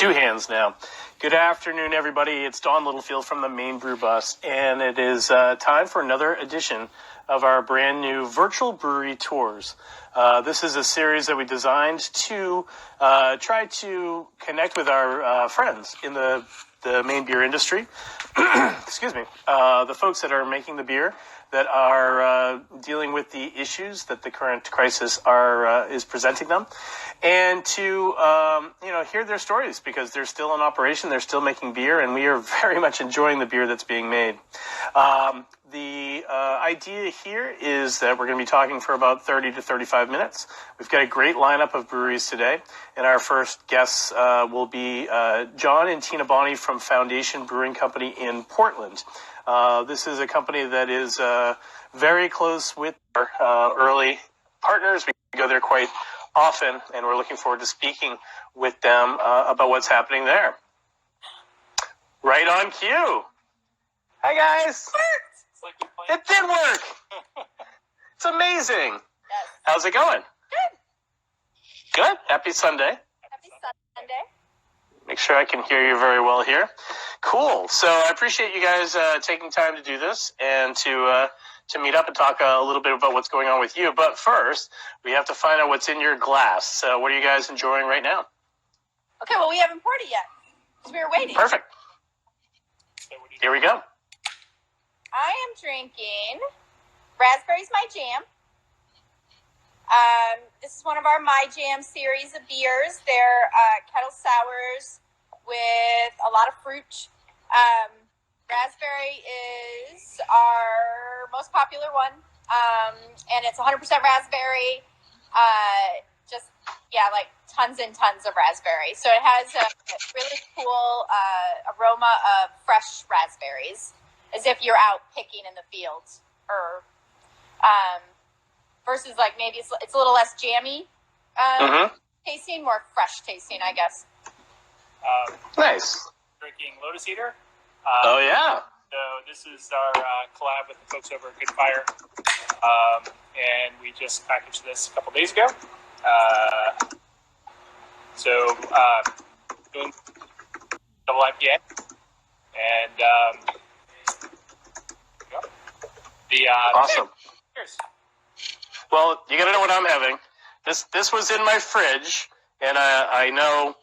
Two hands now. Good afternoon, everybody. It's Don Littlefield from the Maine Brew Bus, and it is time for another edition of our brand new virtual brewery tours. This is a series that we designed to try to connect with our friends in the Maine beer industry. Excuse me. The folks that are making the beer, that are dealing with the issues that the current crisis is presenting them, and to hear their stories, because they're still in operation, they're still making beer, and we are very much enjoying the beer that's being made. The idea here is that we're going to be talking for about 30 to 35 minutes. We've got a great lineup of breweries today, and our first guests will be John and Tina Bonney from Foundation Brewing Company in Portland. This is a company that is very close with our early partners. We go there quite often, and we're looking forward to speaking with them about what's happening there. Right on cue. Hi, guys. It did work. It's amazing. Yes. How's it going? Good. Good. Happy Sunday. Happy Sunday. Make sure I can hear you very well here. Cool. So I appreciate you guys taking time to do this and to meet up and talk a little bit about what's going on with you. But first, we have to find out what's in your glass. So what are you guys enjoying right now? Okay, well, we haven't poured it yet because we were waiting. Perfect. Here we go. I am drinking Raspberry's My Jam. This is one of our My Jam series of beers. They're kettle sours with a lot of fruit. Raspberry is our most popular one, and it's 100% raspberry, like tons and tons of raspberry. So it has a really cool aroma of fresh raspberries, as if you're out picking in the fields, or versus like maybe it's a little less jammy tasting, more fresh tasting, I guess. Nice. Drinking Lotus Eater. Oh, yeah. So this is our collab with the folks over at Good Fire. And we just packaged this a couple days ago. Doing double IPA. And awesome. Cheers. Well, you got to know what I'm having. This was in my fridge, and I know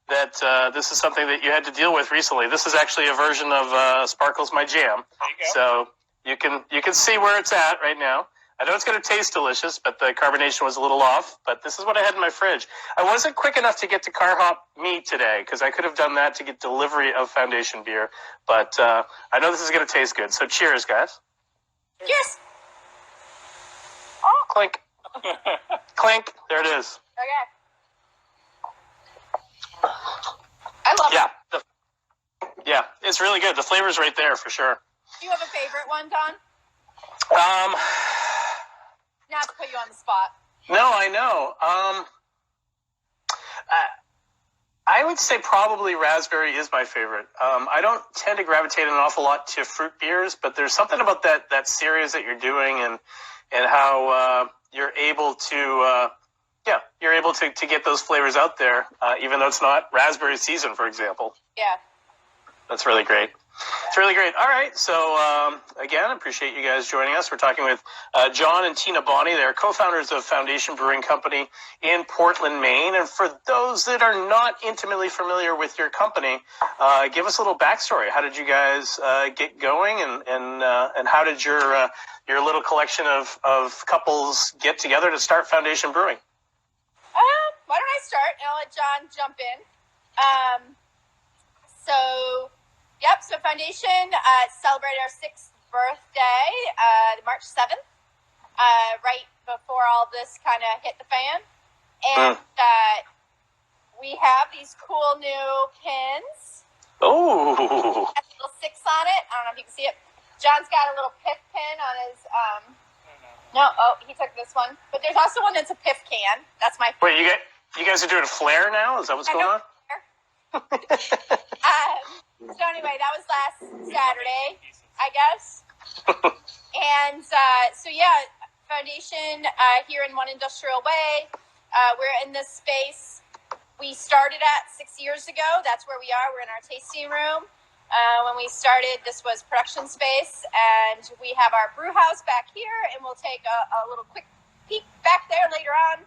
that this is something that you had to deal with recently. This is actually a version of Sparkles My Jam. There you go. So you can see where it's at right now. I know it's going to taste delicious, but the carbonation was a little off. But this is what I had in my fridge. I wasn't quick enough to get to Car Hop Me today, because I could have done that to get delivery of Foundation beer. But I know this is going to taste good. So cheers, guys. Cheers. Clink. Clink. There it is. Okay. I love it. Yeah, it's really good. The flavor's right there for sure. Do you have a favorite one, Don? Not to put you on the spot. No, I know. I would say probably raspberry is my favorite. I don't tend to gravitate an awful lot to fruit beers, but there's something about that series that you're doing and how you're able to get those flavors out there, even though it's not raspberry season, for example. Yeah. That's really great. It's really great. All right. So, again, appreciate you guys joining us. We're talking with John and Tina Bonney. They're co-founders of Foundation Brewing Company in Portland, Maine. And for those that are not intimately familiar with your company, give us a little backstory. How did you guys get going, and how did your little collection of couples get together to start Foundation Brewing? Why don't I start, and I'll let John jump in. So Foundation celebrated our 6th birthday, March 7th, right before all this kind of hit the fan. And we have these cool new pins. Oh. Has a little 6 on it. I don't know if you can see it. John's got a little piff pin on his... he took this one. But there's also one that's a piff can. That's my... Wait, you guys are doing a flare now? Is that what's going on? So anyway, that was last Saturday, I guess. And Foundation here in One Industrial Way. We're in this space we started at 6 years ago. That's where we are. We're in our tasting room. When we started, this was production space, and we have our brew house back here, and we'll take a little quick peek back there later on.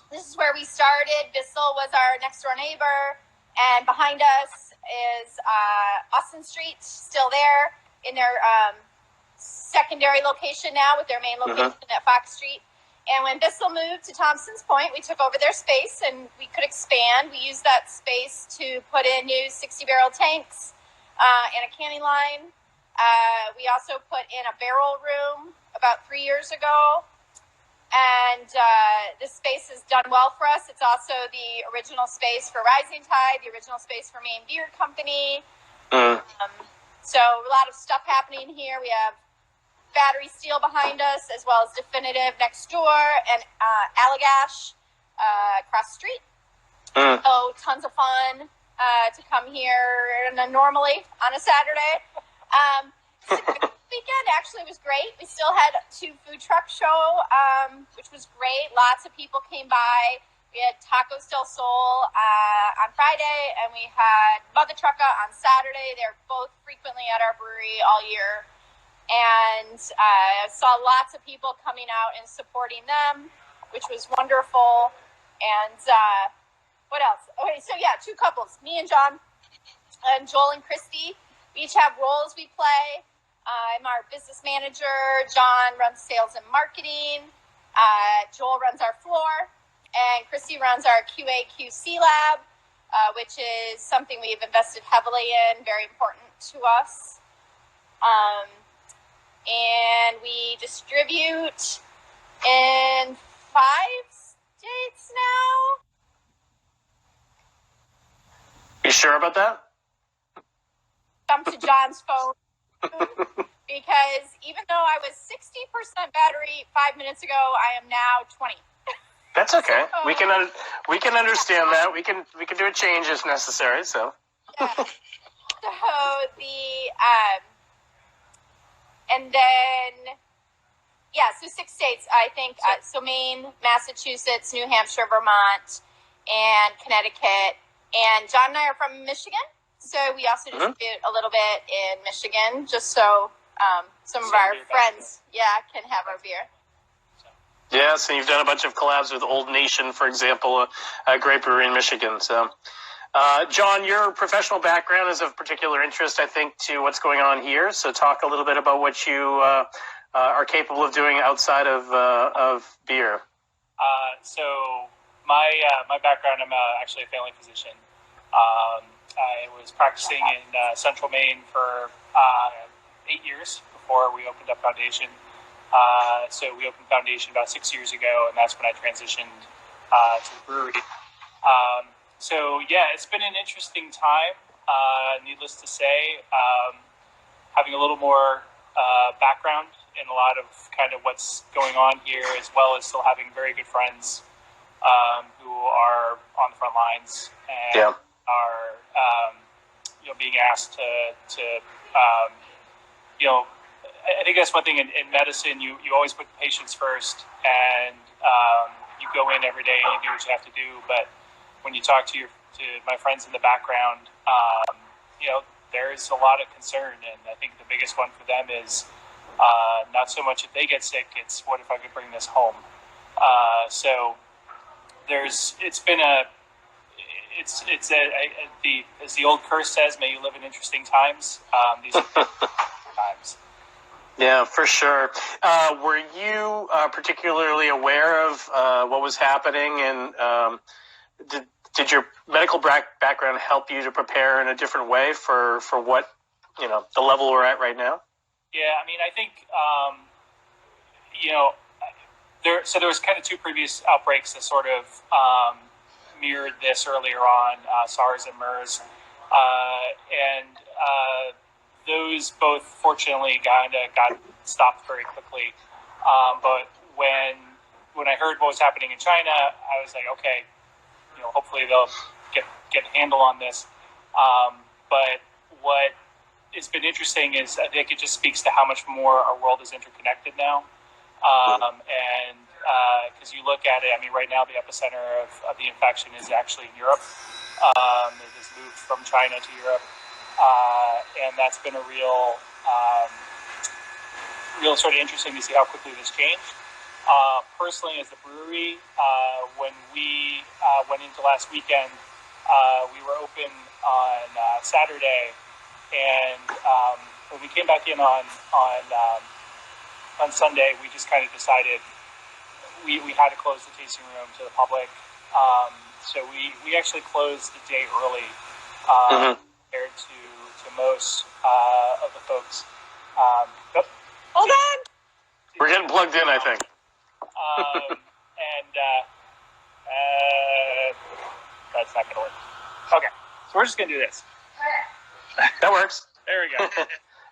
This is where we started. Bissell was our next door neighbor, and behind us is Austin Street, still there in their secondary location now with their main location at Fox Street. And when Bissell moved to Thompson's Point, we took over their space and we could expand. We used that space to put in new 60-barrel tanks and a canning line. We also put in a barrel room about 3 years ago. And this space has done well for us. It's also the original space for Rising Tide, the original space for Maine Beer Company. So a lot of stuff happening here. We have Battery Steel behind us, as well as Definitive next door, and Allagash across the street. So tons of fun to come here normally on a Saturday. Weekend actually was great. We still had 2 food truck show, which was great. Lots of people came by. We had Tacos del Sol on Friday, and we had Mother Trucka on Saturday. They're both frequently at our brewery all year. And I saw lots of people coming out and supporting them, which was wonderful. And what else? Okay, so yeah, 2 couples, me and John, and Joel and Christy. We each have roles we play. I'm our business manager. John runs sales and marketing. Joel runs our floor. And Christy runs our QA/QC lab, which is something we've invested heavily in, very important to us. And we distribute in 5 states now. You sure about that? Come to John's phone. Because even though I was 60% battery 5 minutes ago, I am now 20. That's okay. So, we can understand that. We can do a change if necessary. So. Yeah. So and then, yeah, so 6 states, I think. So Maine, Massachusetts, New Hampshire, Vermont, and Connecticut. And John and I are from Michigan, so we also distribute a little bit in Michigan, just so some of our friends, can have our beer. Yes, and you've done a bunch of collabs with Old Nation, for example, a great brewery in Michigan. So, John, your professional background is of particular interest, I think, to what's going on here. So talk a little bit about what you are capable of doing outside of beer. So my background, I'm actually a family physician. I was practicing in central Maine for 8 years before we opened up Foundation. So we opened Foundation about 6 years ago, and that's when I transitioned to the brewery. So yeah, it's been an interesting time, needless to say. Having a little more background in a lot of kind of what's going on here, as well as still having very good friends who are on the front lines and are being asked to I think that's one thing in medicine. You always put the patients first, and you go in every day and you do what you have to do. But when you talk to my friends in the background, there's a lot of concern, and I think the biggest one for them is not so much if they get sick; it's what if I could bring this home. So as the old curse says, may you live in interesting times. These are times. Yeah, for sure. Were you particularly aware of what was happening, and did your medical background help you to prepare in a different way for what the level we're at right now? Yeah, I mean, I think there was kind of 2 previous outbreaks that sort of mirrored this earlier on, SARS and MERS, and those both fortunately got stopped very quickly. But when I heard what was happening in China, I was like, okay, hopefully they'll get a handle on this. But what has been interesting is I think it just speaks to how much more our world is interconnected now. And because you look at it. I mean, right now the epicenter of the infection is actually in Europe. It has moved from China to Europe, and that's been a real sort of interesting to see how quickly this changed. Personally, as the brewery, when we went into last weekend, we were open on Saturday, and when we came back in on Sunday, we just kind of decided we had to close the tasting room to the public. So we actually closed the day early compared to most of the folks. Hold on. We're getting plugged in, I think. That's not going to work. Okay, so we're just going to do this. That works. There we go.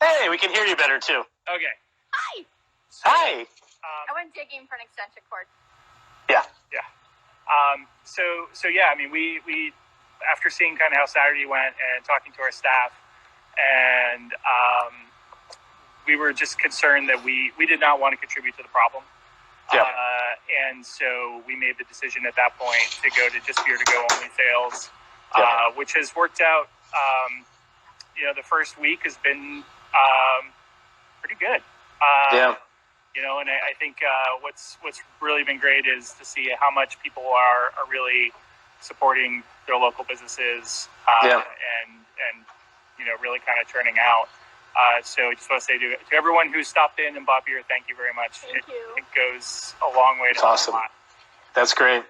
Hey, we can hear you better, too. Okay. Hi. Hi. I went digging for an extension cord. Yeah. So yeah, I mean, we after seeing kind of how Saturday went and talking to our staff, and we were just concerned that we did not want to contribute to the problem. Yeah. And so we made the decision at that point to go to just beer to go only sales, which has worked out. The first week has been pretty good. And I think what's really been great is to see how much people are really supporting their local businesses and really kind of turning out. So I just want to say to everyone who stopped in and bought beer, thank you very much. Thank you. It goes a long way to That's awesome. a lot. That's great.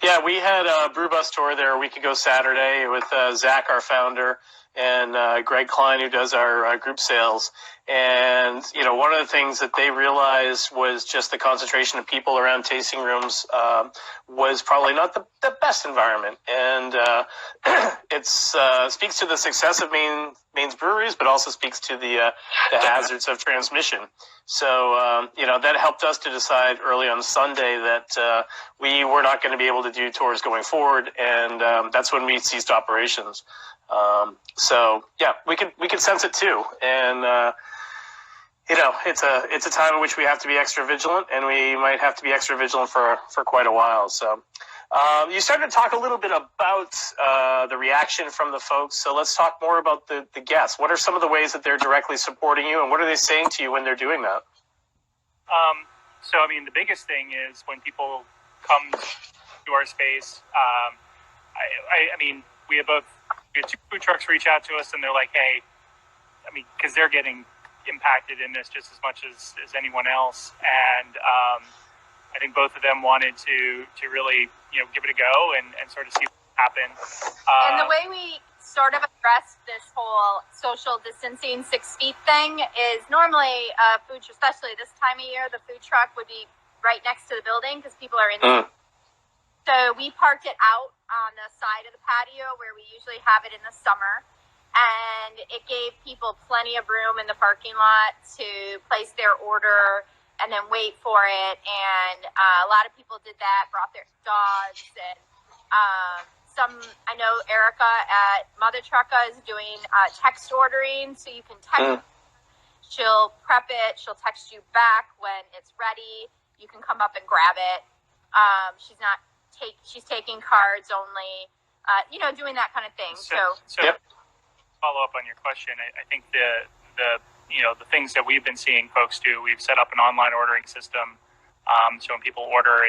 Yeah, we had a brew bus tour there a week ago Saturday with Zach, our founder, and Greg Klein, who does our group sales. And, one of the things that they realized was just the concentration of people around tasting rooms was probably not the best environment. And it speaks to the success of Maine's breweries, but also speaks to the hazards of transmission. So, that helped us to decide early on Sunday that we were not going to be able to do tours going forward. And that's when we ceased operations. So yeah, we could sense it too. And, it's a time in which we have to be extra vigilant, and we might have to be extra vigilant for quite a while. So, you started to talk a little bit about the reaction from the folks. So let's talk more about the guests. What are some of the ways that they're directly supporting you, and what are they saying to you when they're doing that? So, I mean, the biggest thing is when people come to our space, I mean, we had 2 food trucks reach out to us, and they're like, hey, I mean, because they're getting impacted in this just as much as anyone else. And I think both of them wanted to really, give it a go and sort of see what happened. And the way we sort of addressed this whole social distancing 6 feet thing is normally food, especially this time of year, the food truck would be right next to the building because people are in the So we parked it out on the side of the patio where we usually have it in the summer. And it gave people plenty of room in the parking lot to place their order and then wait for it. And a lot of people did that, brought their dogs. And I know Erica at Mother Trucka is doing text ordering, so you can text. She'll prep it. She'll text you back when it's ready. You can come up and grab it. She's taking cards only, doing that kind of thing. So Yep. Follow up on your question. I think the things that we've been seeing folks do, we've set up an online ordering system. So when people order,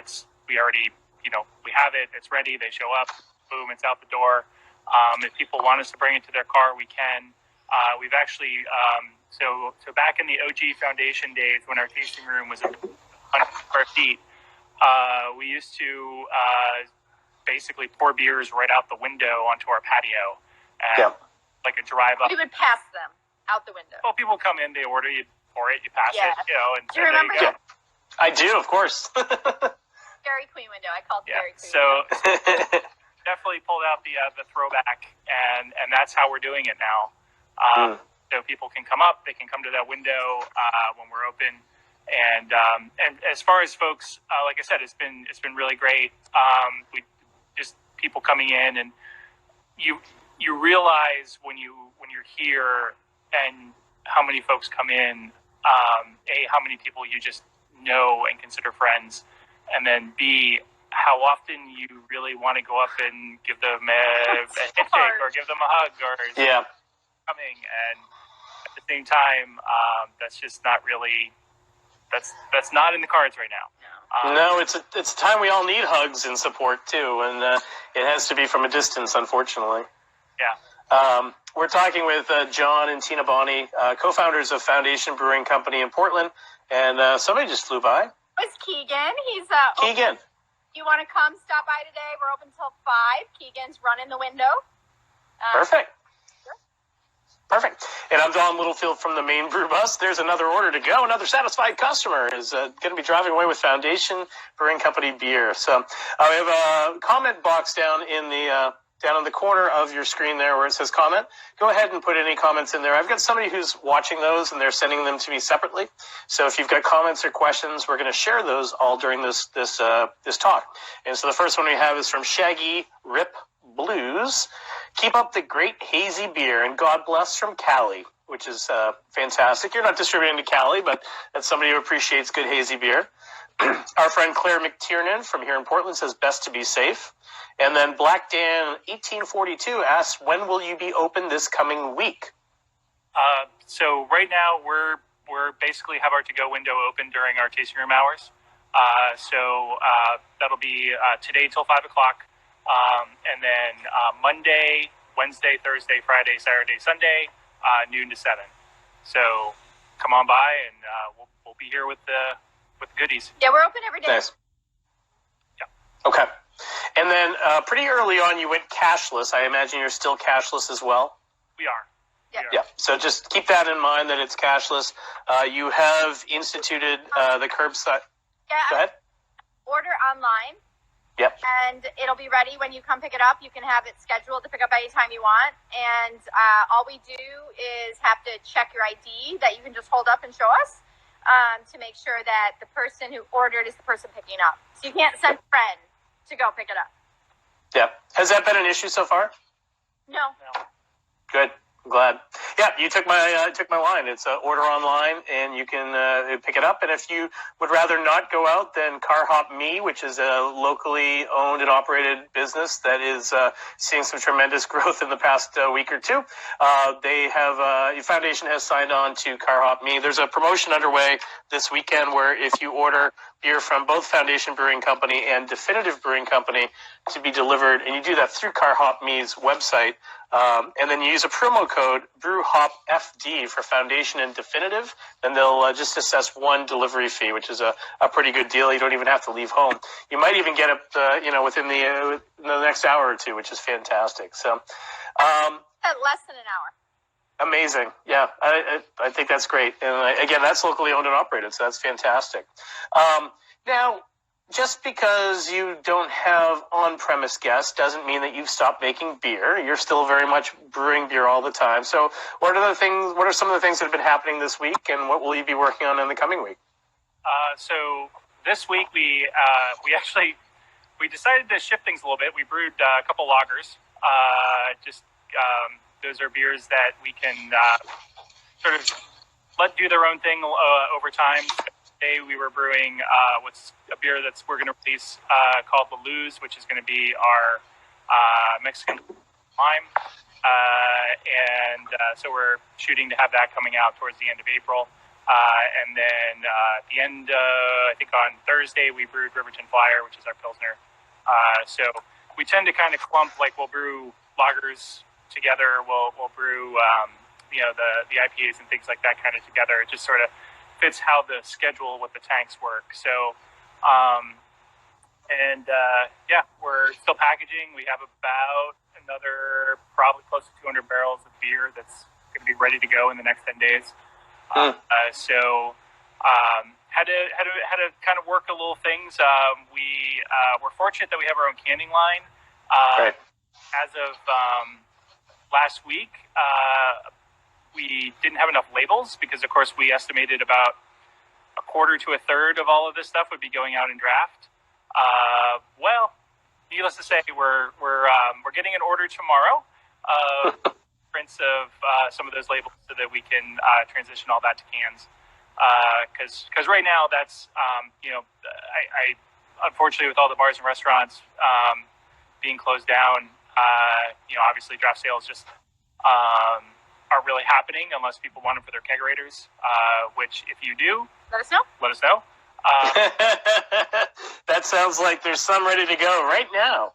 we already, we have it, it's ready, they show up, boom, it's out the door. If people want us to bring it to their car, we can. We've actually, so back in the OG Foundation days when our tasting room was 100 square feet, we used to basically pour beers right out the window onto our patio. Like a drive up. we would pass them out the window. Well, people come in, they order, you pour it, you pass it, and Do you remember there you go. I do, of course. Dairy Queen window? I called Dairy Queen. So definitely pulled out the throwback, and that's how we're doing it now. So people can come up, they can come to that window when we're open, and as far as folks, like I said, it's been really great. We just people coming in, and you realize when you're here and how many folks come in, how many people you just know and consider friends, and then B, how often you really want to go up and give them a handshake or give them a hug or coming, and at the same time, that's just not really that's not in the cards right now. No, it's a time we all need hugs and support too, and it has to be from a distance, unfortunately. Yeah. We're talking with John and Tina Bonney, co-founders of Foundation Brewing Company in Portland, and somebody just flew by. It's Keegan. He's Keegan. You want to come stop by today? We're open till 5. Keegan's running the window. Perfect. Sure. Perfect. And I'm Don Littlefield from the Maine Brew Bus. There's another order to go. Another satisfied customer is going to be driving away with Foundation Brewing Company beer. So we have a comment box down in the corner of your screen there where it says comment. Go ahead and put any comments in there. I've got somebody who's watching those and they're sending them to me separately. So if you've got comments or questions, we're going to share those all during this talk. And so the first one we have is from Shaggy Rip Blues. Keep up the great hazy beer, and God bless from Cali, which is fantastic. You're not distributing to Cali, but that's somebody who appreciates good hazy beer. Our friend Claire McTiernan from here in Portland says best to be safe. And then Black Dan 1842 asks, when will you be open this coming week? So right now we're basically have our to-go window open during our tasting room hours. So that'll be today till 5 o'clock. And then Monday, Wednesday, Thursday, Friday, Saturday, Sunday, noon to 7. So come on by, and we'll be here with the goodies. Yeah, we're open every day. Nice. Yeah. Okay. And then pretty early on, you went cashless. I imagine you're still cashless as well. We are. Yeah. So just keep that in mind that it's cashless. You have instituted the curbside. Yeah. Go ahead. Order online. Yep. And it'll be ready when you come pick it up. You can have it scheduled to pick up anytime you want. And all we do is have to check your ID that you can just hold up and show us to make sure that the person who ordered is the person picking up. So you can't send a friend to go pick it up. Yeah. Has that been an issue so far? No. Good. I'm glad. Yeah, you took my line. It's order online, and you can pick it up. And if you would rather not go out, then Car Hop Me, which is a locally owned and operated business that is seeing some tremendous growth in the past week or two. They have Foundation has signed on to Car Hop Me. There's a promotion underway this weekend where if you order beer from both Foundation Brewing Company and Definitive Brewing Company to be delivered, and you do that through Car Hop Me's website, and then you use a promo code BrewHopFD for Foundation and Definitive, then they'll just assess one delivery fee, which is a pretty good deal. You don't even have to leave home. You might even get it, within the next hour or two, which is fantastic. So, Less than an hour. Amazing. Yeah, I think that's great. And again, that's locally owned and operated, so that's fantastic. Now, just because you don't have on-premise guests doesn't mean that you've stopped making beer. You're still very much brewing beer all the time. So what are some of the things that have been happening this week, and what will you be working on in the coming week? So this week we decided to shift things a little bit. We brewed a couple lagers. Those are beers that we can sort of let do their own thing over time. Today we were brewing what's a beer we're going to release called the Luz, which is going to be our Mexican lime, and so we're shooting to have that coming out towards the end of April. And then at the end, I think on Thursday, we brewed Riverton Flyer, which is our Pilsner. So we tend to kind of clump, like we'll brew lagers together, we'll brew the IPAs and things like that kind of together. It just sort of fits how the schedule with the tanks work. So we're still packaging. We have about another probably close to 200 barrels of beer that's going to be ready to go in the next 10 days. Had to kind of work a little things. We're fortunate that we have our own canning line. Right. As of last week, we didn't have enough labels because, of course, we estimated about a quarter to a third of all of this stuff would be going out in draft. Needless to say, we're getting an order tomorrow of prints of some of those labels so that we can transition all that to cans. Because right now that's unfortunately, with all the bars and restaurants being closed down, obviously draft sales just aren't really happening unless people want them for their kegerators, which if you do, Let us know. let us know. That sounds like there's some ready to go right now.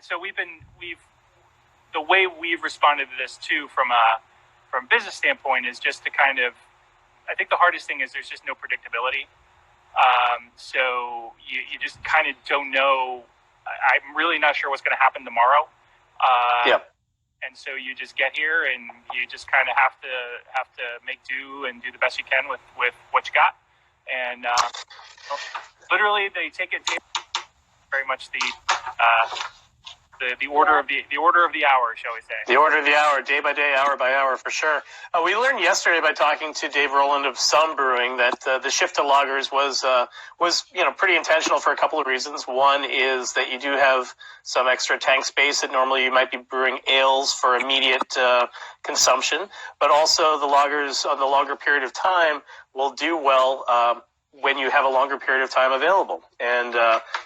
So the way we've responded to this too from a business standpoint is just to kind of, I think the hardest thing is there's just no predictability. So you just kind of don't know. I'm really not sure what's going to happen tomorrow. And so you just get here and you just kind of have to make do and do the best you can with what you got. And literally, they take it very much the order of the hour, shall we say? The order of the hour, day by day, hour by hour, for sure. We learned yesterday by talking to Dave Rowland of Some Brewing that the shift to lagers was pretty intentional for a couple of reasons. One is that you do have some extra tank space that normally you might be brewing ales for immediate consumption, but also the lagers on the longer period of time will do well when you have a longer period of time available. And,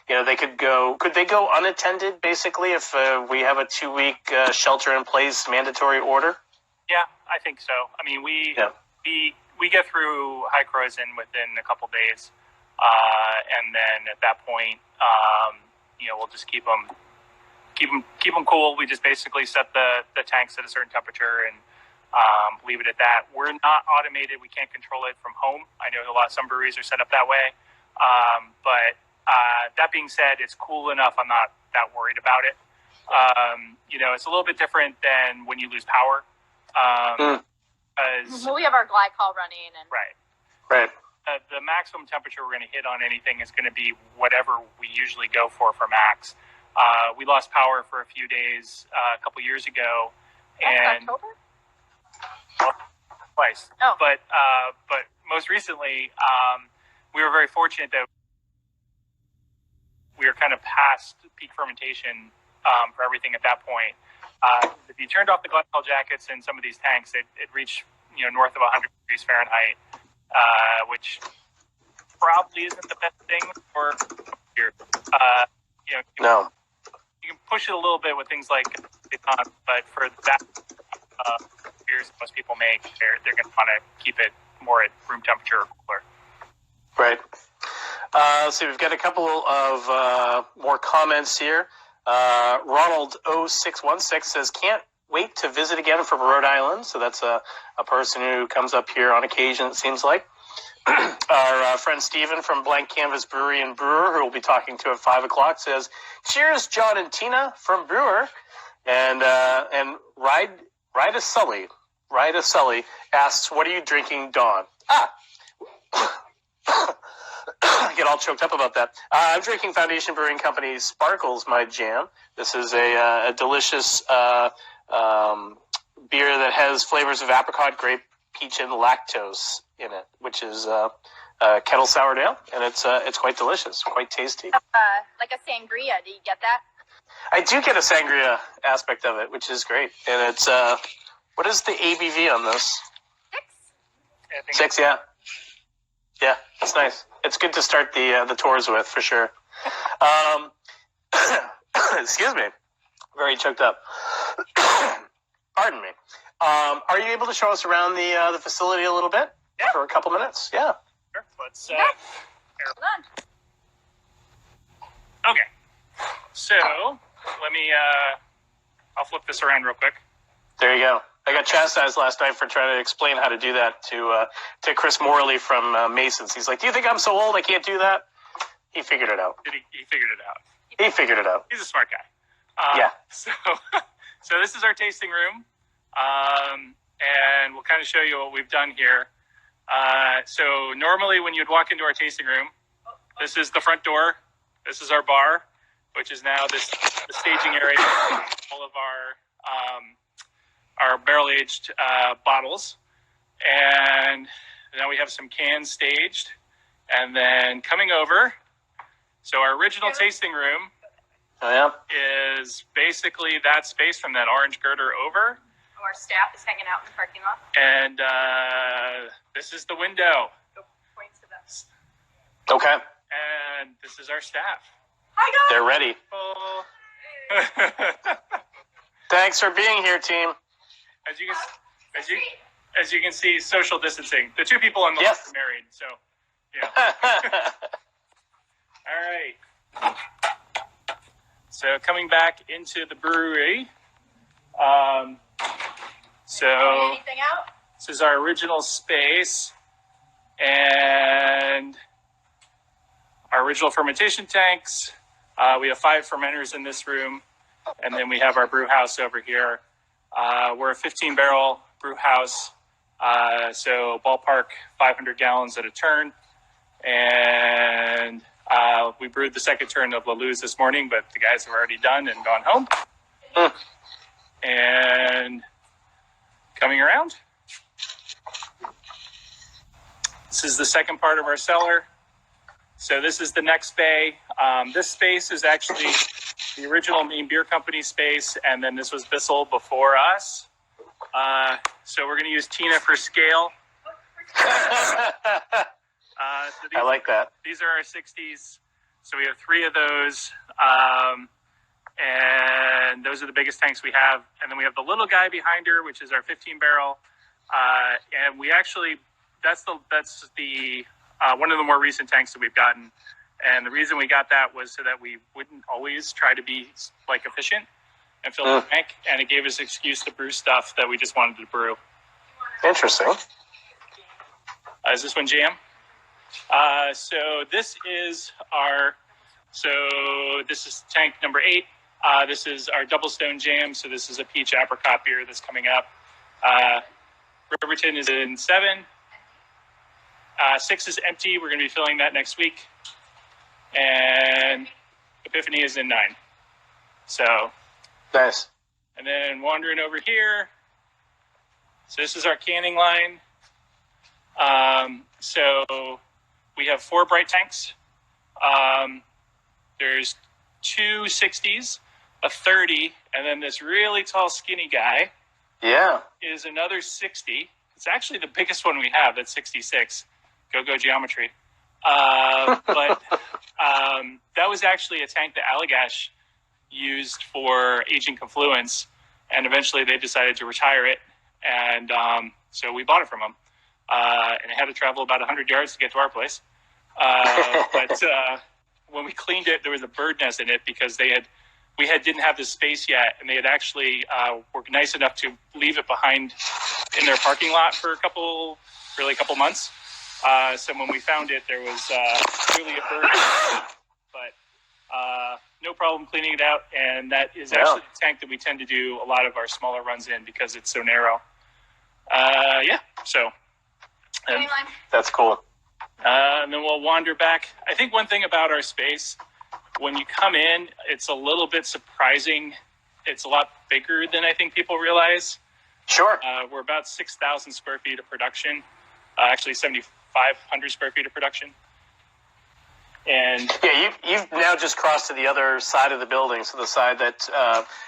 could they go unattended, basically, if we have a 2-week shelter-in-place mandatory order? Yeah, I think so. I mean, we get through high corrosion within a couple days, and then at that point, we'll just keep them cool. We just basically set the tanks at a certain temperature and leave it at that. We're not automated. We can't control it from home. I know some breweries are set up that way. But that being said, it's cool enough. I'm not that worried about it. It's a little bit different than when you lose power. We have our glycol running. Right. The maximum temperature we're going to hit on anything is going to be whatever we usually go for max. We lost power for a few days a couple years ago. That's October? Twice. Oh. But most recently, we were very fortunate that we were kind of past peak fermentation for everything at that point. If you turned off the glycol jackets in some of these tanks, it reached north of 100 degrees Fahrenheit, which probably isn't the best thing for beer. No. You can push it a little bit with things like but for that beers most people make, they're going to want to keep it more at room temperature or cooler. Right. So we've got a couple of more comments here. Ronald 0616 says, can't wait to visit again from Rhode Island. So that's a person who comes up here on occasion, it seems like. Our friend Stephen from Blank Canvas Brewery and Brewer, who we'll be talking to at 5 o'clock, says, cheers, John and Tina from Brewer. And Ride a Sully asks, what are you drinking, Dawn? I get all choked up about that. I'm drinking Foundation Brewing Company's Sparkles, my jam. This is a delicious beer that has flavors of apricot, grape, peach, and lactose in it, which is kettle sour ale, and it's quite delicious, quite tasty. Like a sangria. Do you get that? I do get a sangria aspect of it, which is great. And it's, what is the ABV on this? 6. 6, yeah. Yeah, it's nice. It's good to start the tours with, for sure. Excuse me. Very choked up. Pardon me. Are you able to show us around the facility a little bit? Yeah. For a couple minutes? Yeah. Sure. Let's, Hold on. Okay. So, let me, I'll flip this around real quick. There you go. I got chastised last night for trying to explain how to do that to Chris Morley from Masons. He's like, do you think I'm so old I can't do that? He figured it out. He figured it out. He figured it out. He's a smart guy. Yeah. So this is our tasting room. And we'll kind of show you what we've done here. So normally when you'd walk into our tasting room, this is the front door. This is our bar, which is now the staging area for all of our barrel-aged bottles. And now we have some cans staged. And then coming over, so our original tasting room is basically that space from that orange girder over. Our staff is hanging out in the parking lot. And this is the window. Go point to that Okay. And this is our staff. Hi, guys. They're ready. Oh. Thanks for being here, team. As you can see, social distancing. The two people on the left are married, so yeah. All right. So coming back into the brewery. So Anything out? this is our original space and our original fermentation tanks. We have 5 fermenters in this room, and then we have our brew house over here. We're a 15-barrel brew house, so ballpark 500 gallons at a turn. And we brewed the second turn of La Luz this morning, but the guys have already done and gone home. And coming around, this is the second part of our cellar. So this is the next bay. This space is actually the original Maine Beer Company space, and then this was Bissell before us. So we're going to use Tina for scale. I like that. These are our 60s. So we have 3 of those. And those are the biggest tanks we have. And then we have the little guy behind her, which is our 15-barrel. And we actually, that's the one of the more recent tanks that we've gotten. And the reason we got that was so that we wouldn't always try to be like efficient and fill the tank. And it gave us an excuse to brew stuff that we just wanted to brew. Interesting. Is this one jam? So this is this is tank number 8. This is our Double Stone Jam. So this is a peach apricot beer that's coming up. Riverton is in 7. 6 is empty. We're going to be filling that next week. And Epiphany is in 9. So Nice. And then wandering over here. So this is our canning line. So we have 4 bright tanks. There's 2 60s, a 30, and then this really tall, skinny guy. Yeah. Is another 60. It's actually the biggest one we have. That's 66. Go geometry. But that was actually a tank that Allagash used for aging confluence, and eventually they decided to retire it, and so we bought it from them. And it had to travel about 100 yards to get to our place. But when we cleaned it, there was a bird nest in it because we didn't have the space yet, and they had actually were nice enough to leave it behind in their parking lot for a couple months. So when we found it, there was really a bird nest, but no problem cleaning it out. And that is actually the tank that we tend to do a lot of our smaller runs in because it's so narrow. So That's cool. and then we'll wander back. I think one thing about our space, when you come in, it's a little bit surprising. It's a lot bigger than I think people realize. Sure. We're about 6,000 square feet of production, actually 7,500 square feet of production. And yeah, you've now just crossed to the other side of the building, so the side that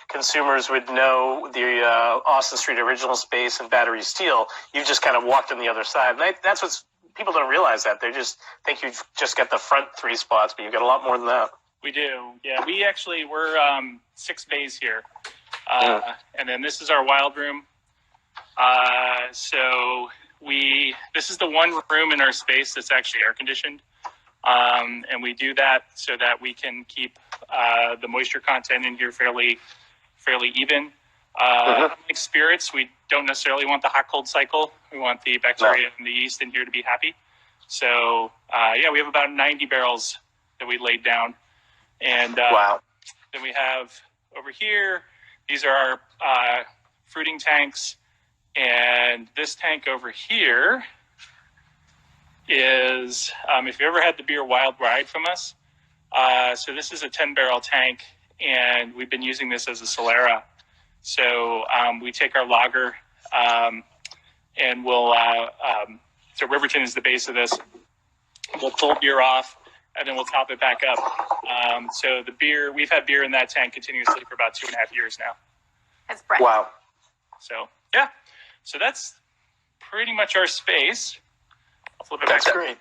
consumers would know the Austin Street original space and Battery Steel. You've just kind of walked on the other side. And that's what people don't realize, that they just think you've just got the front 3 spots, but you've got a lot more than that. we do. Yeah, we're 6 bays here. And then this is our wild room. So this is the one room in our space that's actually air conditioned. And we do that so that we can keep the moisture content in here fairly even. Like spirits, we don't necessarily want the hot-cold cycle. We want the bacteria and the yeast in here to be happy. So, we have about 90 barrels that we laid down. And then we have over here, these are our fruiting tanks. And this tank over here is, if you ever had the beer Wild Ride from us, so this is a 10-barrel tank, and we've been using this as a Solera. So we take our lager, and we'll, so Riverton is the base of this. We'll pull beer off, and then we'll top it back up. So the beer, we've had beer in that tank continuously for about 2.5 years now. That's Brett. Wow. So, yeah. So that's pretty much our space. I'll flip it back That's up. great.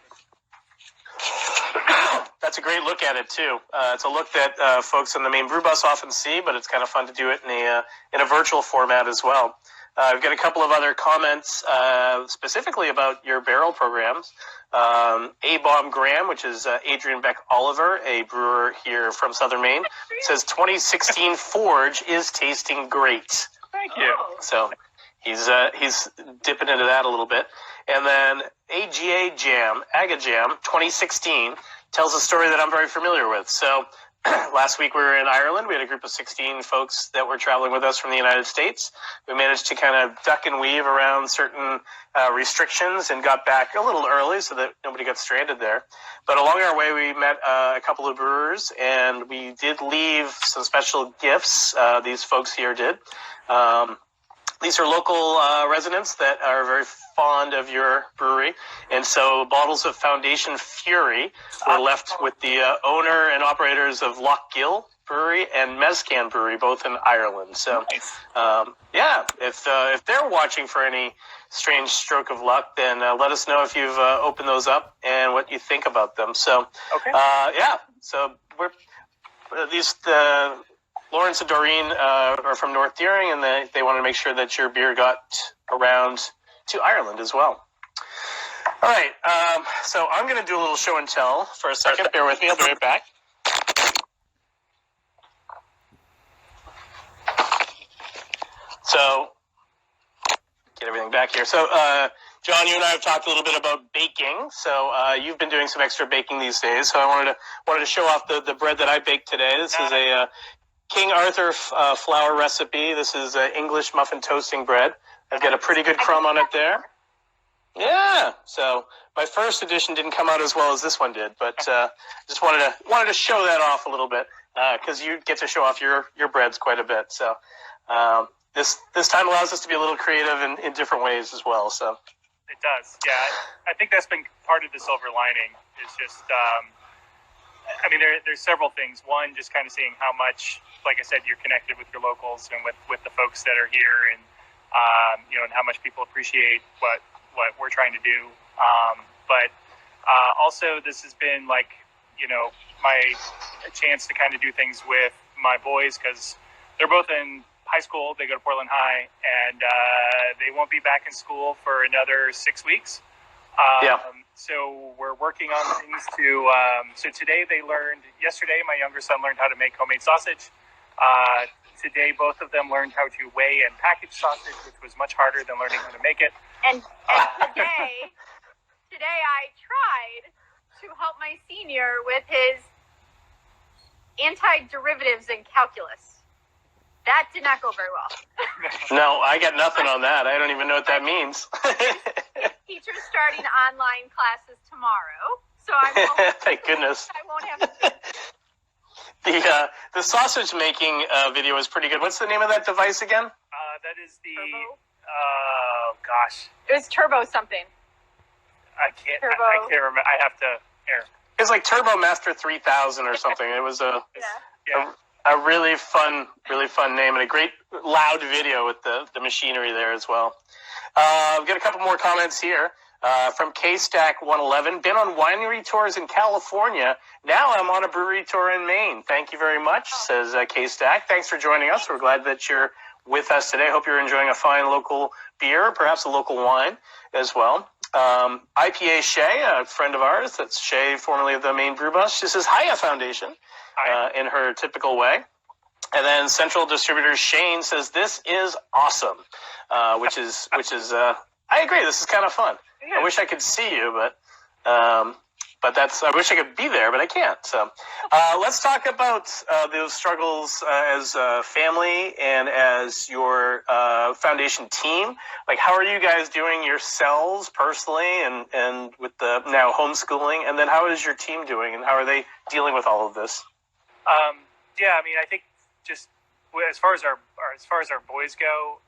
That's a great look at it too. It's a look that folks on the Maine Brew Bus often see, but it's kind of fun to do it in a virtual format as well. I've got a couple of other comments specifically about your barrel programs. A-Bomb Graham, which is Adrian Beck Oliver, a brewer here from Southern Maine, says 2016 Forge is tasting great. Thank you. So he's dipping into that a little bit. And then AGA Jam, 2016, tells a story that I'm very familiar with. So last week we were in Ireland. We had a group of 16 folks that were traveling with us from the United States. We managed to kind of duck and weave around certain restrictions and got back a little early so that nobody got stranded there. But along our way, we met a couple of brewers, and we did leave some special gifts. These folks here did. These are local residents that are very fond of your brewery. And so bottles of Foundation Fury were left with the owner and operators of Lochgill Brewery and Mezcan Brewery, both in Ireland. So, if they're watching for any strange stroke of luck, then let us know if you've opened those up and what you think about them. So, so we're these Lawrence and Doreen are from North Deering, and they wanted to make sure that your beer got around to Ireland as well. All right, so I'm going to do a little show and tell for a second. Bear with me, I'll be right back. So, get everything back here. So, John, you and I have talked a little bit about baking. So, you've been doing some extra baking these days. So, I wanted to show off the bread that I baked today. This is a King Arthur flour recipe. This is English muffin toasting bread. I've got a pretty good crumb on it there. Yeah. So my first edition didn't come out as well as this one did, but just wanted to show that off a little bit because you get to show off your breads quite a bit. So this time allows us to be a little creative in different ways as well. So it does. Yeah, I think that's been part of the silver lining. Is just I mean, there's several things. One, just kind of seeing how much, like I said, you're connected with your locals and with the folks that are here, and and how much people appreciate what we're trying to do. But also, this has been like, my chance to kind of do things with my boys, because they're both in high school. They go to Portland High, and they won't be back in school for another 6 weeks. So we're working on things to. So today yesterday my younger son learned how to make homemade sausage. Today both of them learned how to weigh and package sausage, which was much harder than learning how to make it. And today I tried to help my senior with his anti-derivatives in calculus. That did not go very well. No, I got nothing on that. I don't even know what that means. Teacher's starting online classes tomorrow, so I won't. Thank goodness. I won't have to. The sausage making video is pretty good. What's the name of that device again? That is the. Turbo? Oh gosh. It was Turbo something. I can't remember. I have to. Here. It's like Turbo Master 3000 or something. It was a really fun name, and a great loud video with the machinery there as well. I've got a couple more comments here. From K-Stack111, been on winery tours in California. Now I'm on a brewery tour in Maine. Thank you very much, says K-Stack. Thanks for joining us. We're glad that you're with us today. Hope you're enjoying a fine local beer, perhaps a local wine as well. IPA Shay, a friend of ours, that's Shay, formerly of the Maine Brew Bus. She says, Hiya Foundation, in her typical way. And then Central Distributor Shane says, this is awesome, which is I agree. This is kind of fun. Yeah. I wish I could see you, but I wish I could be there, but I can't. So let's talk about those struggles as a family and as your foundation team. Like, how are you guys doing yourselves personally and with the now homeschooling? And then how is your team doing, and how are they dealing with all of this? Yeah, I mean, I think just as far as our boys go,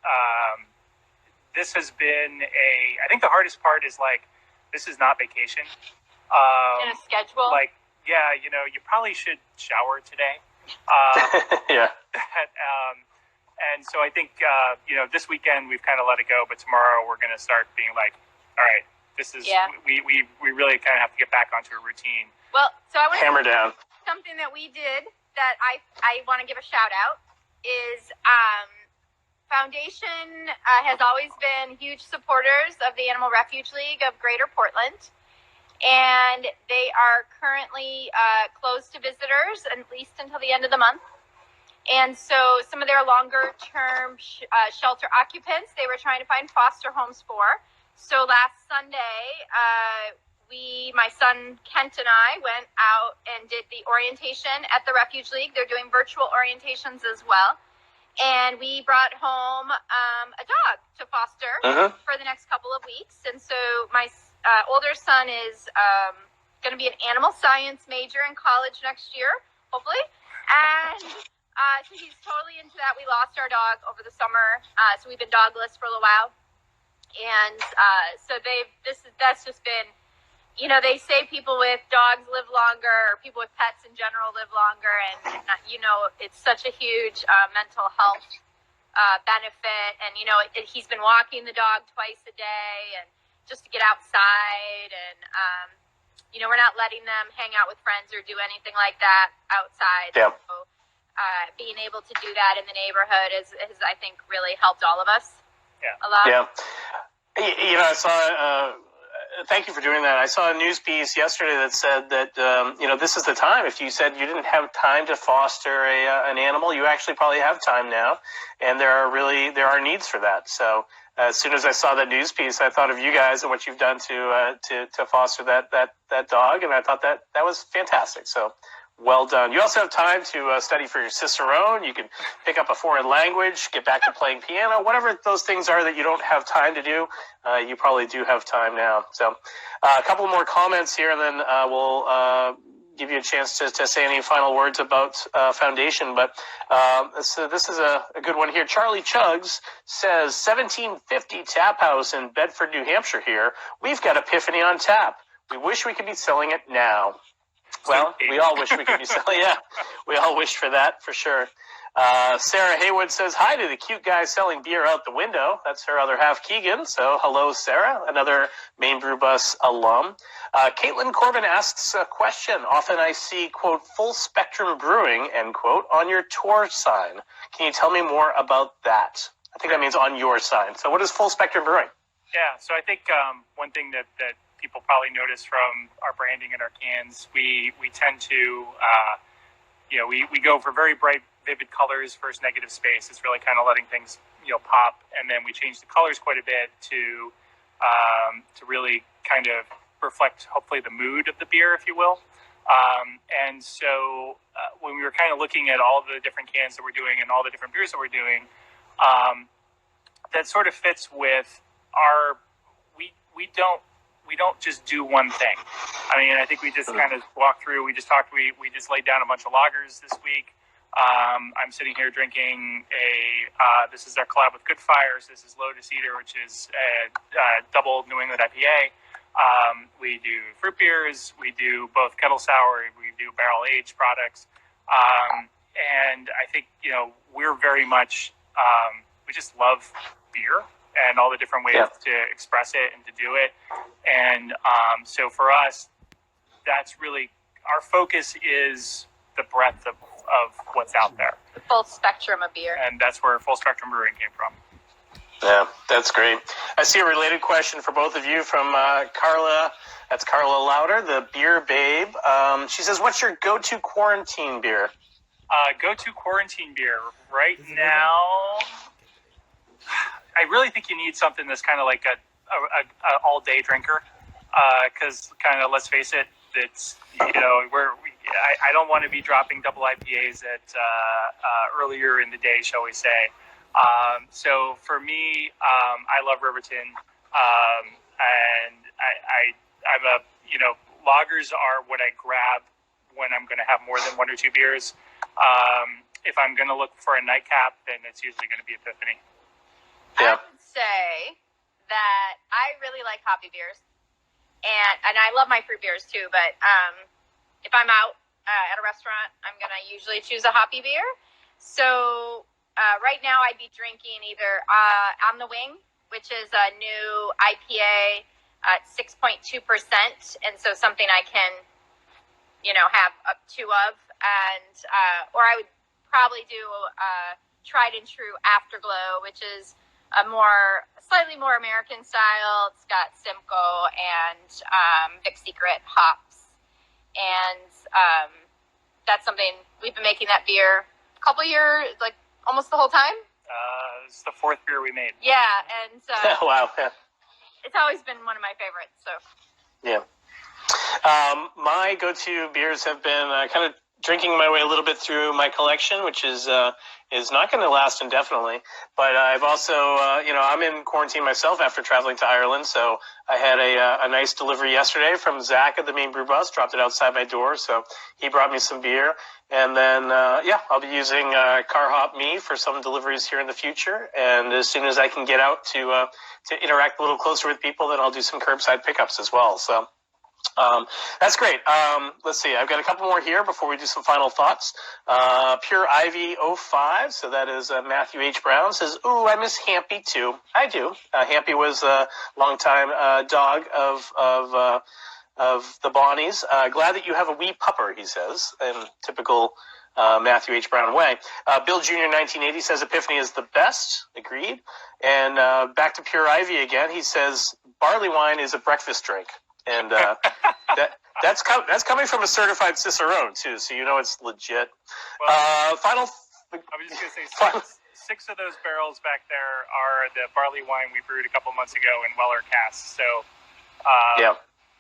this has been I think the hardest part is, like, this is not vacation. In a schedule? Like, yeah, you probably should shower today. Yeah. And so I think, this weekend we've kind of let it go, but tomorrow we're going to start being like, all right, this is Yeah. we really kind of have to get back onto a routine. Well, so I want Hammer down. something that we did that I want to give a shout out is Foundation has always been huge supporters of the Animal Refuge League of Greater Portland, and they are currently closed to visitors at least until the end of the month. And so some of their longer term shelter occupants, they were trying to find foster homes for. So last Sunday, my son Kent and I went out and did the orientation at the Refuge League. They're doing virtual orientations as well. And we brought home a dog to foster for the next couple of weeks. And so my older son is going to be an animal science major in college next year, hopefully. And so he's totally into that. We lost our dog over the summer, so we've been dogless for a little while. And so that's just been, you know, they say people with dogs live longer, or people with pets in general live longer, and you know, it's such a huge mental health benefit. And you know, he's been walking the dog twice a day, and just to get outside, and you know, we're not letting them hang out with friends or do anything like that outside. Yeah. So being able to do that in the neighborhood has I think really helped all of us. Yeah. A lot. Yeah. You know, I saw. Thank you for doing that. I saw a news piece yesterday that said that you know, this is the time. If you said you didn't have time to foster an animal, you actually probably have time now, and there are needs for that. So as soon as I saw that news piece, I thought of you guys and what you've done to foster that dog, and I thought that was fantastic. So well done. You also have time to study for your Cicerone. You can pick up a foreign language, get back to playing piano, whatever those things are that you don't have time to do. You probably do have time now. So a couple more comments here, and then we'll give you a chance to say any final words about Foundation. But so this is a good one here. Charlie Chugs says, 1750 Tap House in Bedford, New Hampshire here. We've got Epiphany on tap. We wish we could be selling it now. Well, we all wish we could be selling. Yeah, we all wish for that, for sure. Sarah Haywood says, hi to the cute guy selling beer out the window. That's her other half, Keegan. So hello, Sarah, another Maine Brew Bus alum. Caitlin Corbin asks a question. Often I see, quote, full spectrum brewing, end quote, on your tour sign. Can you tell me more about that? I think that means on your sign. So what is full spectrum brewing? Yeah, so I think one thing that people probably notice from our branding and our cans, we tend to, you know, we go for very bright, vivid colors versus negative space. It's really kind of letting things, you know, pop, and then we change the colors quite a bit to really kind of reflect, hopefully, the mood of the beer, if you will. And so when we were kind of looking at all the different cans that we're doing and all the different beers that we're doing, that sort of fits with our, we don't just do one thing. I mean, I think we just kind of walked through. We just talked. We just laid down a bunch of lagers this week. I'm sitting here drinking this is our collab with Good Fires. This is Lotus Eater, which is a double New England IPA. We do fruit beers. We do both kettle sour. We do barrel aged products. And I think, you know, we're very much, we just love beer and all the different ways to express it and to do it. And so for us, that's really, our focus is the breadth of what's out there. The full spectrum of beer. And that's where Full Spectrum Brewing came from. Yeah, that's great. I see a related question for both of you from Carla. That's Carla Lauder, the beer babe. She says, what's your go-to quarantine beer? Go-to quarantine beer right now, I really think you need something that's kind of like a all-day drinker, because kind of, let's face it, it's, you know, I don't want to be dropping double IPAs at earlier in the day, shall we say. So for me, I love Riverton, and I'm a, you know, lagers are what I grab when I'm going to have more than one or two beers. If I'm going to look for a nightcap, then it's usually going to be Epiphany. Yeah. I would say that I really like hoppy beers, and I love my fruit beers too. But if I'm out at a restaurant, I'm gonna usually choose a hoppy beer. So right now, I'd be drinking either On the Wing, which is a new IPA at 6.2%, and so something I can, have up to of, and or I would probably do tried and true Afterglow, which is a slightly more American style. It's got Simcoe and Vic Secret hops, and that's something we've been making that beer a couple years, like almost the whole time. It's the fourth beer we made. Yeah, and Wow. Yeah. it's always been one of my favorites. So Yeah. My go-to beers have been kind of drinking my way a little bit through my collection, which is not going to last indefinitely. But I've also, I'm in quarantine myself after traveling to Ireland, so I had a nice delivery yesterday from Zach at the Maine Brew Bus, dropped it outside my door, so he brought me some beer. And then, I'll be using Car Hop Me for some deliveries here in the future. And as soon as I can get out to interact a little closer with people, then I'll do some curbside pickups as well. So that's great. Let's see. I've got a couple more here before we do some final thoughts. Pure Ivy 05, so that is Matthew H. Brown, says, "Ooh, I miss Hampy too." I do. Hampy was a longtime dog of the Bonnies. Glad that you have a wee pupper, he says, in typical Matthew H. Brown way. Bill Jr. 1980 says Epiphany is the best. Agreed. And back to Pure Ivy again. He says barley wine is a breakfast drink. And that's coming from a certified Cicerone too, so it's legit. Well, final. I was just going to say six of those barrels back there are the barley wine we brewed a couple months ago in Weller casks. So,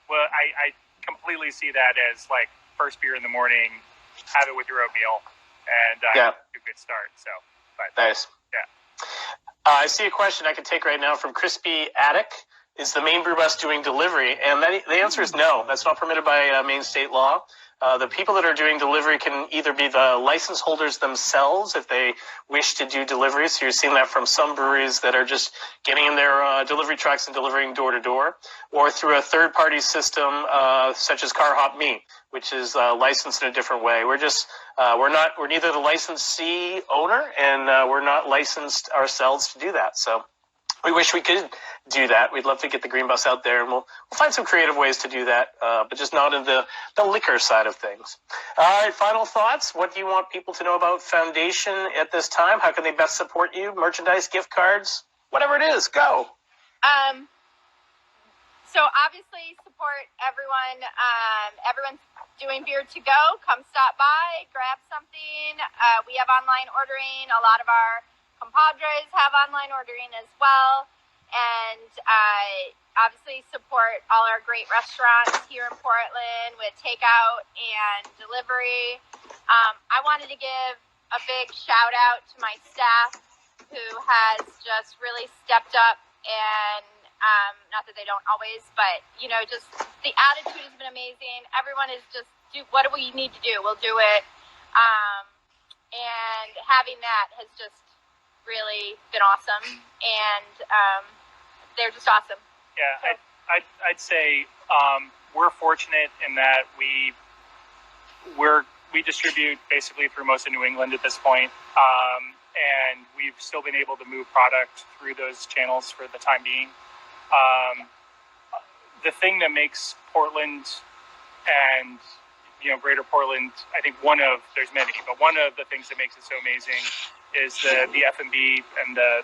well, I completely see that as like first beer in the morning, have it with your oatmeal, and a good start. So, but nice. Yeah. I see a question I can take right now from Crispy Attic. Is the Maine Brew Bus doing delivery? And the answer is no. That's not permitted by Maine state law. The people that are doing delivery can either be the license holders themselves if they wish to do deliveries. So you're seeing that from some breweries that are just getting in their delivery trucks and delivering door to door, or through a third party system such as Car Hop Me, which is licensed in a different way. We're neither the licensee owner, and we're not licensed ourselves to do that. So we wish we could do that. We'd love to get the Green Bus out there, and we'll find some creative ways to do that, but just not in the liquor side of things. All right, final thoughts. What do you want people to know about Foundation at this time? How can they best support you? Merchandise, gift cards, whatever it is, go. So obviously support everyone. Everyone's doing beer to go. Come stop by, grab something. We have online ordering. A lot of our compadres have online ordering as well. And obviously support all our great restaurants here in Portland with takeout and delivery. I wanted to give a big shout out to my staff who has just really stepped up, and not that they don't always, but just the attitude has been amazing. Everyone is just, what do we need to do? We'll do it. And having that has just really been awesome, and they're just awesome. Yeah, I'd say we're fortunate in that we distribute basically through most of New England at this point, and we've still been able to move product through those channels for the time being. The thing that makes Portland and Greater Portland, I think there's many, but one of the things that makes it so amazing is the F&B and the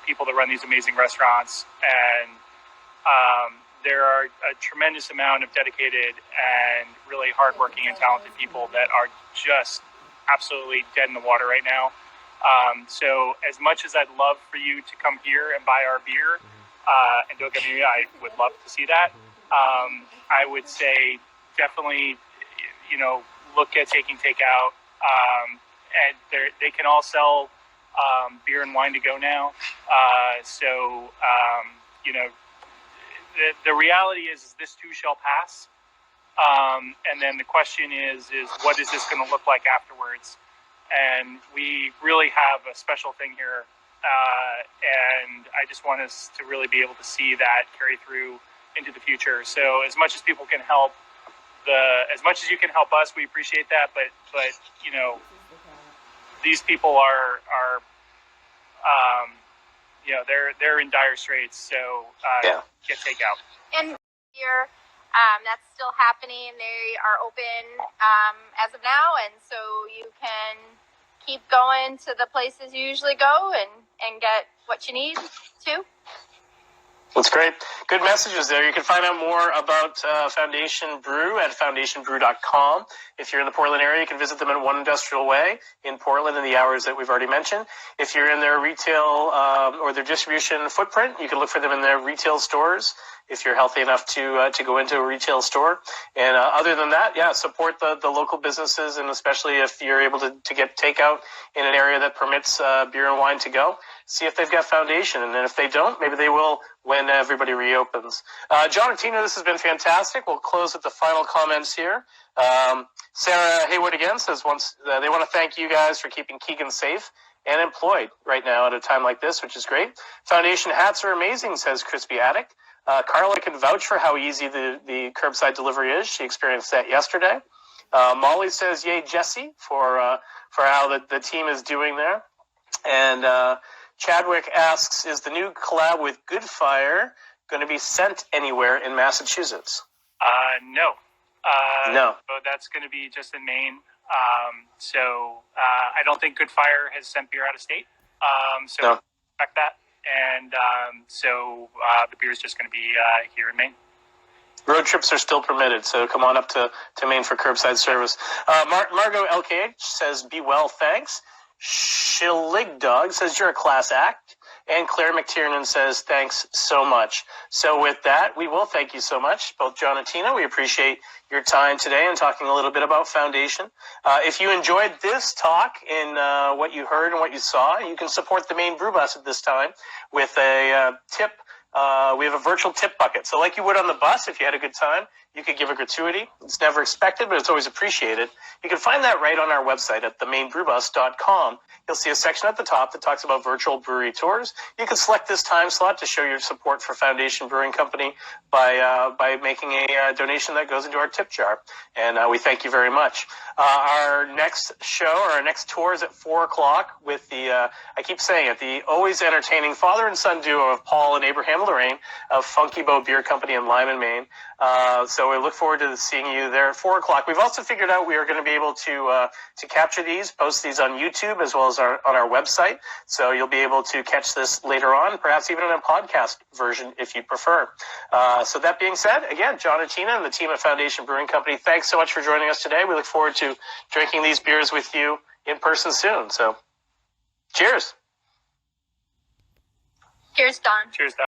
people that run these amazing restaurants. And there are a tremendous amount of dedicated and really hardworking and talented people that are just absolutely dead in the water right now. So as much as I'd love for you to come here and buy our beer, and don't get me wrong, I would love to see that. I would say definitely, look at taking takeout. And they can all sell beer and wine to go now. The reality is this too shall pass. And then the question is what is this going to look like afterwards? And we really have a special thing here. And I just want us to really be able to see that carry through into the future. So as much as people can help, as much as you can help us, we appreciate that. But these people are they're in dire straits. So get takeout. And here, that's still happening. They are open as of now, and so you can keep going to the places you usually go and get what you need too. That's great. Good messages there. You can find out more about Foundation Brew at foundationbrew.com. If you're in the Portland area, you can visit them at One Industrial Way in Portland in the hours that we've already mentioned. If you're in their retail or their distribution footprint, you can look for them in their retail stores if you're healthy enough to go into a retail store. And other than that, support the local businesses, and especially if you're able to get takeout in an area that permits beer and wine to go. See if they've got Foundation, and then if they don't, maybe they will when everybody reopens. John and Tina, this has been fantastic. We'll close with the final comments here. Sarah Haywood again says they want to thank you guys for keeping Keegan safe and employed right now at a time like this, which is great. Foundation hats are amazing, says Crispy Attic. Carla can vouch for how easy the curbside delivery is. She experienced that yesterday. Molly says, yay, Jesse, for how the team is doing there. And Chadwick asks, is the new collab with Good Fire going to be sent anywhere in Massachusetts? No. No. So that's going to be just in Maine. I don't think Good Fire has sent beer out of state. No. Expect that. And the beer is just going to be here in Maine. Road trips are still permitted, so come on up to Maine for curbside service. Margot LKH says, be well, thanks. Shillig Dog says, you're a class act. And Claire McTiernan says, thanks so much. So with that, we will thank you so much, both John and Tina. We appreciate your time today and talking a little bit about Foundation. If you enjoyed this talk in what you heard and what you saw, you can support the Maine Brew Bus at this time with a tip. We have a virtual tip bucket. So like you would on the bus, if you had a good time, you could give a gratuity. It's never expected, but it's always appreciated. You can find that right on our website at themainbrewbus.com. You'll see a section at the top that talks about virtual brewery tours. You can select this time slot to show your support for Foundation Brewing Company by making a donation that goes into our tip jar. And we thank you very much. Our next show, or our next tour, is at 4 o'clock with the, I keep saying it, the always entertaining father and son duo of Paul and Abraham Lorraine of Funky Bow Beer Company in Lyman, Maine. So we look forward to seeing you there at 4 o'clock. We've also figured out we are going to be able to capture these, post these on YouTube as well as on our website. So you'll be able to catch this later on, perhaps even in a podcast version if you prefer. So that being said, again, John and Tina and the team at Foundation Brewing Company, thanks so much for joining us today. We look forward to drinking these beers with you in person soon. So cheers. Cheers, Don. Cheers, Don.